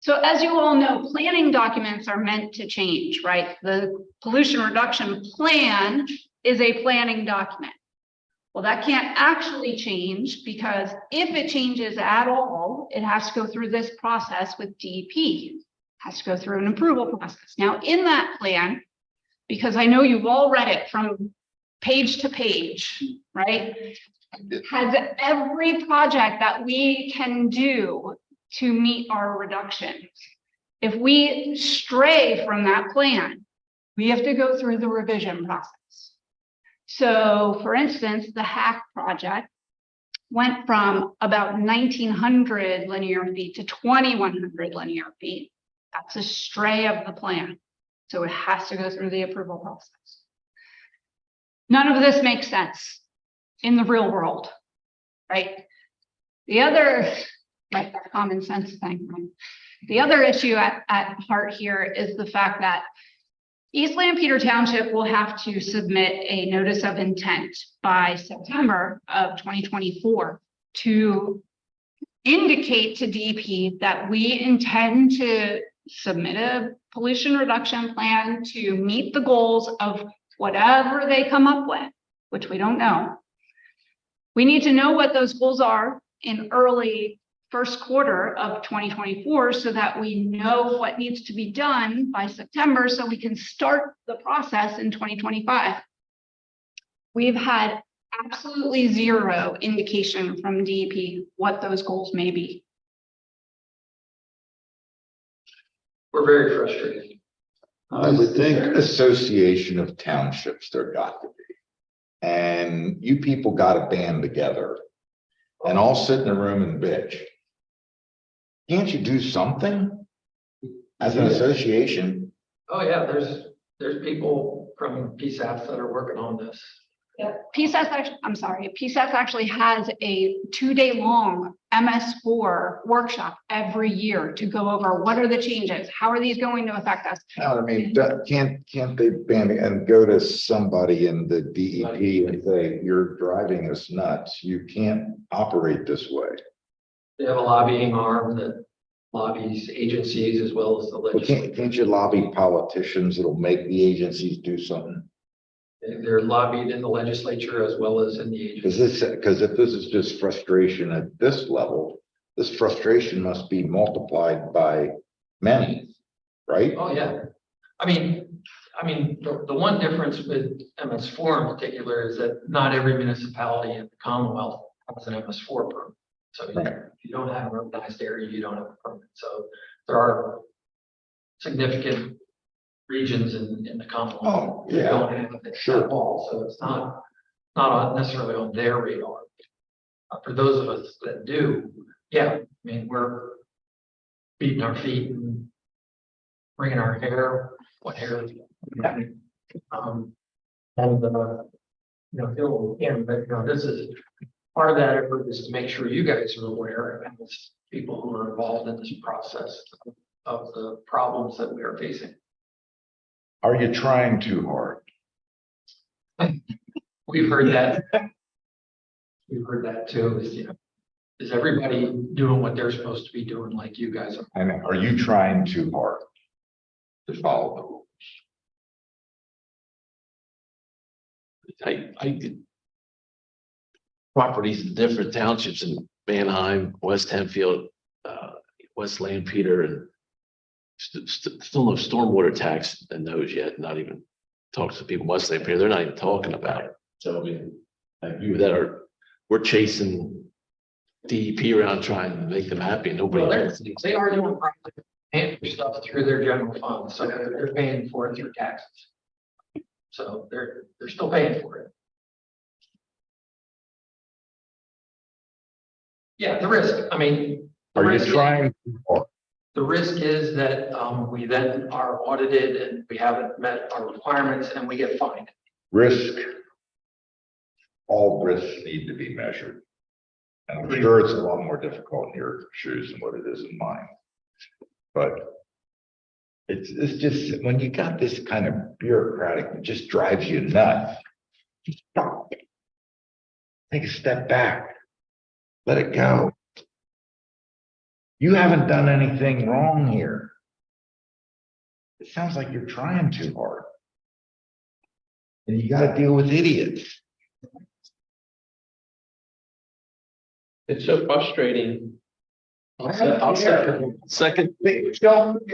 A: So as you all know, planning documents are meant to change, right? The pollution reduction plan is a planning document. Well, that can't actually change because if it changes at all, it has to go through this process with DEP. It has to go through an approval process. Now, in that plan, because I know you've all read it from page to page, right? It has every project that we can do to meet our reductions. If we stray from that plan, we have to go through the revision process. So for instance, the HACK project went from about 1,900 linear feet to 2,100 linear feet. That's a stray of the plan. So it has to go through the approval process. None of this makes sense in the real world, right? The other, like that common sense thing, right? The other issue at heart here is the fact that East Lampeter Township will have to submit a notice of intent by September of 2024 to indicate to DEP that we intend to submit a pollution reduction plan to meet the goals of whatever they come up with, which we don't know. We need to know what those goals are in early first quarter of 2024 so that we know what needs to be done by September so we can start the process in 2025. We've had absolutely zero indication from DEP what those goals may be.
F: We're very frustrated.
H: I would think association of townships there got to be. And you people got to band together and all sit in a room and bitch. Can't you do something as an association?
F: Oh, yeah, there's people from PSAF that are working on this.
A: Yeah. PSAS actually has a 2-day-long MS4 workshop every year to go over what are the changes, how are these going to affect us.
H: No, I mean, can't they band and go to somebody in the DEP and say, you're driving us nuts, you can't operate this way?
F: They have a lobbying arm that lobbies agencies as well as the
H: Well,
F: legislature.
H: can't you lobby politicians that'll make the agencies do something?
F: They're lobbied in the legislature as well as in the agency.
H: Because if this is just frustration at this level, this frustration must be multiplied by many, right?
F: Oh, yeah. I mean, the one difference with MS4 in particular is that not every municipality in the Commonwealth has an MS4 permit. So
H: Right.
F: if you don't have an urbanized area, you don't have a permit. So there are significant regions in the Commonwealth.
H: Oh,
F: that
H: yeah,
F: don't have it
H: sure.
F: at all. So it's not necessarily on their radar. For those of us that do, yeah, I mean, we're beating our feet and wringing our hair, what hair is. Bill, but this is part of that effort is to make sure you guys are aware and as people who are involved in this process of the problems that we are facing.
H: Are you trying too hard?
F: We've heard that. We've heard that too, is everybody doing what they're supposed to be doing like you guys are?
H: I mean, are you trying too hard to follow the rules?
E: I properties in different townships in Manheim, West Hempfield, West Lampeter, and still no stormwater tax in those yet, not even talk to people in West Lampeter, they're not even talking about it. So I mean, like you that we're chasing DEP around trying to make them happy, and nobody.
F: Well, they are doing paying for stuff through their general fund, so they're paying for it through taxes. So they're still paying for it. Yeah, the risk, I mean. the
H: Are you
F: risk is-
H: trying too hard?
F: The risk is that we then are audited and we haven't met our requirements and we get fined.
H: Risk. All risks need to be measured. And I'm sure it's a lot more difficult in your shoes than what it is in mine. But it's just, when you got this kind of bureaucratic, it just drives you nuts. Just stop. Take a step back. Let it go. You haven't done anything wrong here. It sounds like you're trying too hard. And you gotta deal with idiots.
E: It's so frustrating.
H: I'll
E: Second.
H: Don't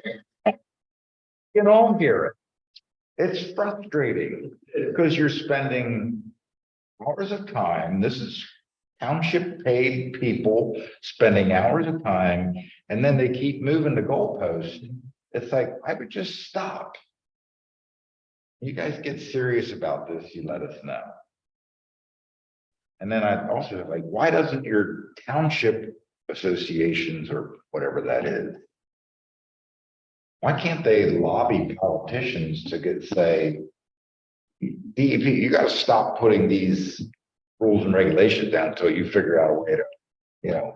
H: get on here. It's frustrating because you're spending hours of time. This is township paid people spending hours of time, and then they keep moving the goalposts. It's like, I would just stop. You guys get serious about this, you let us know. And then I also like, why doesn't your township associations or whatever that is? Why can't they lobby politicians to say, DEP, you gotta stop putting these rules and regulations down until you figure out a way to,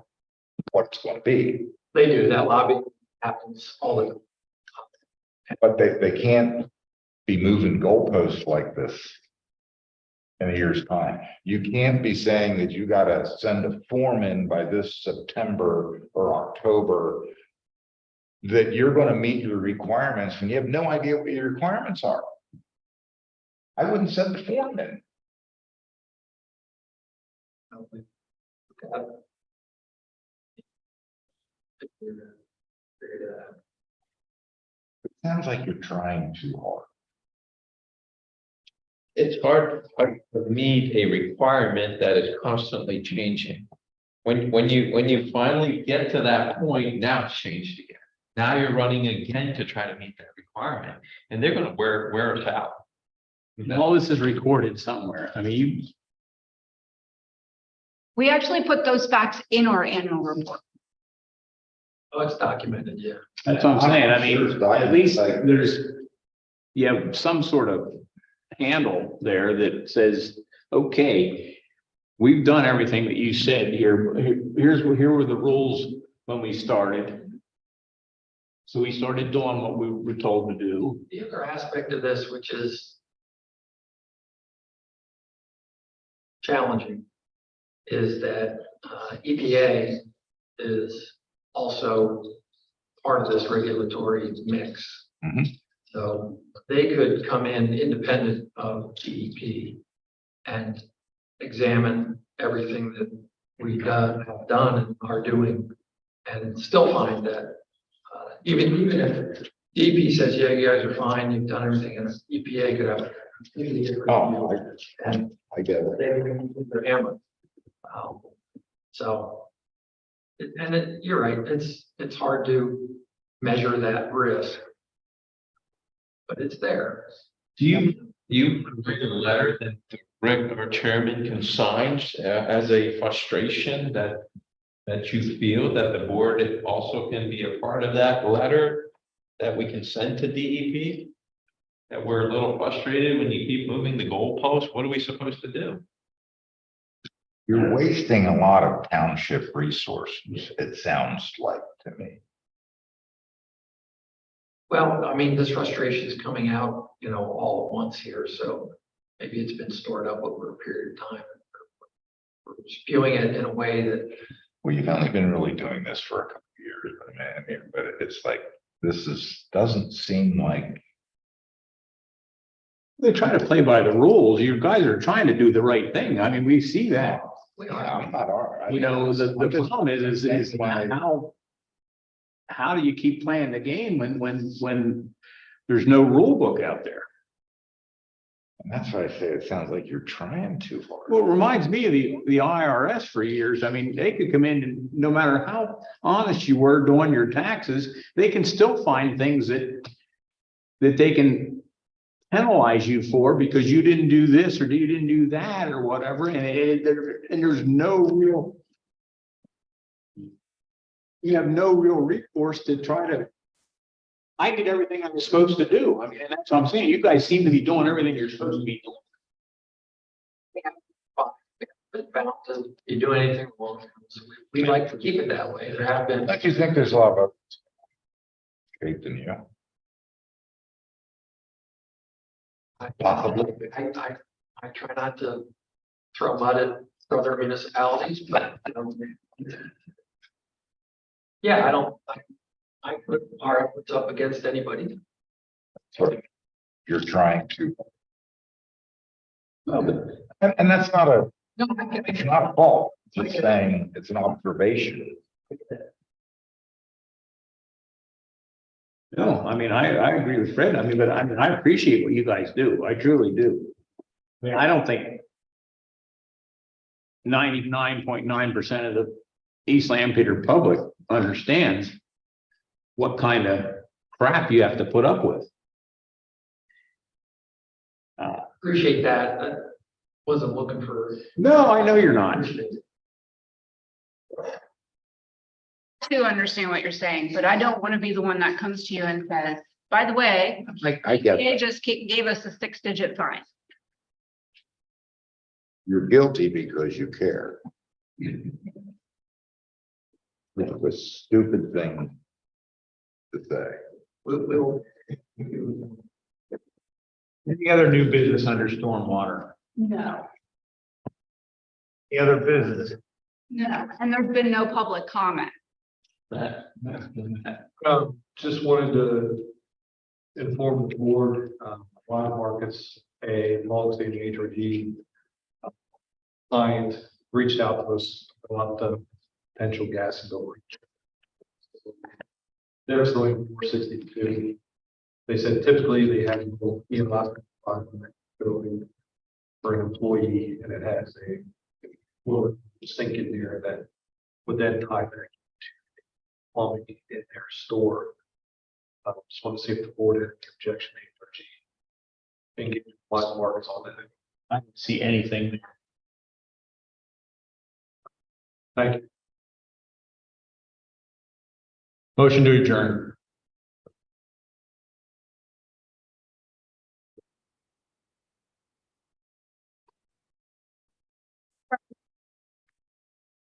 H: what it's gonna be.
F: They do, that lobby happens all the time.
H: But they can't be moving goalposts like this in a year's time. You can't be saying that you gotta send a form in by this September or October that you're gonna meet your requirements when you have no idea what your requirements are. I wouldn't send the form in. It sounds like you're trying too hard.
I: It's hard to meet a requirement that is constantly changing. When you finally get to that point, now it's changed again. Now you're running again to try to meet that requirement, and they're gonna wear us out.
D: All this is recorded somewhere. I mean,
A: We actually put those facts in our annual report.
F: Oh, it's documented, yeah.
D: that's what I'm saying. I
H: Sure,
D: mean,
H: it's diet,
D: at least
H: like-
D: you have some sort of handle there that says, okay, we've done everything that you said here. Here were the rules when we started. So we started doing what we were told to do.
F: The other aspect of this, which is challenging, is that EPA is also part of this regulatory mix.
H: Mhm.
F: So they could come in independent of DEP and examine everything that we have done and are doing, and still find that even if DEP says, yeah, you guys are fine, you've done everything, and EPA could have a completely different
H: Oh,
F: view, and
H: I get it.
F: they can put their hammer. So, you're right, it's hard to measure that risk. But it's there.
I: Do you read a letter that Rick, our chairman, can sign as a frustration that you feel that the board also can be a part of that letter that we can send to DEP? That we're a little frustrated when you keep moving the goalpost. What are we supposed to do?
H: You're wasting a lot of township resources, it sounds like to me.
F: Well, I mean, this frustration is coming out, all at once here, so maybe it's been stored up over a period of time. We're spewing it in a way that,
H: Well, you've only been really doing this for a couple of years, but it's like, doesn't seem like.
D: They try to play by the rules. You guys are trying to do the right thing. I mean, we see that.
F: we
H: Yeah,
F: are.
H: I'm not, all right.
D: The problem is how do you keep playing the game when there's no rule book out there?
H: And that's why I say it sounds like you're trying too hard.
D: Well, it reminds me of the IRS for years. I mean, they could come in and no matter how honest you were doing your taxes, they can still find things that they can penalize you for because you didn't do this or you didn't do that or whatever, and there's no real. You have no real recourse to try to. I did everything I was supposed to do. I mean, and that's what I'm saying. You guys seem to be doing everything you're supposed to be doing.
F: Been found to be doing anything wrong. So we like to keep it that way. There have been.
H: Don't you think there's a lot of faith in you? Possibly.
F: I try not to throw mud at other municipalities, but yeah, I put our efforts up against anybody.
H: So you're trying to. And that's not
F: No,
H: it's not a fault, it's just saying, it's an observation.
D: No, I mean, I agree with Fred. I mean, but I appreciate what you guys do. I truly do. I mean, I don't think 99.9% of the East Lampeter public understands what kind of crap you have to put up with.
F: Appreciate that. I wasn't looking for.
D: No, I know you're not.
A: I do understand what you're saying, but I don't want to be the one that comes to you and says, by the way,
H: I get
A: they
H: that.
A: just gave us a 6-digit fine.
H: You're guilty because you care. It's a stupid thing to say.
F: We'll.
D: Any other new business under stormwater?
A: No.
D: Any other business?
A: No, and there's been no public comment.
G: Just wanted to inform the board, Wild Markets, a long-standing HRG client reached out to us about the potential gas bill. They're still in 462. They said typically they have building for an employee, and it has a little sink in there that would then tie their plumbing in their store. I just want to see if the board had any objection to HRG and get Wild Markets on that.
D: I don't see anything there.
G: Thank you.
D: Motion to adjourn.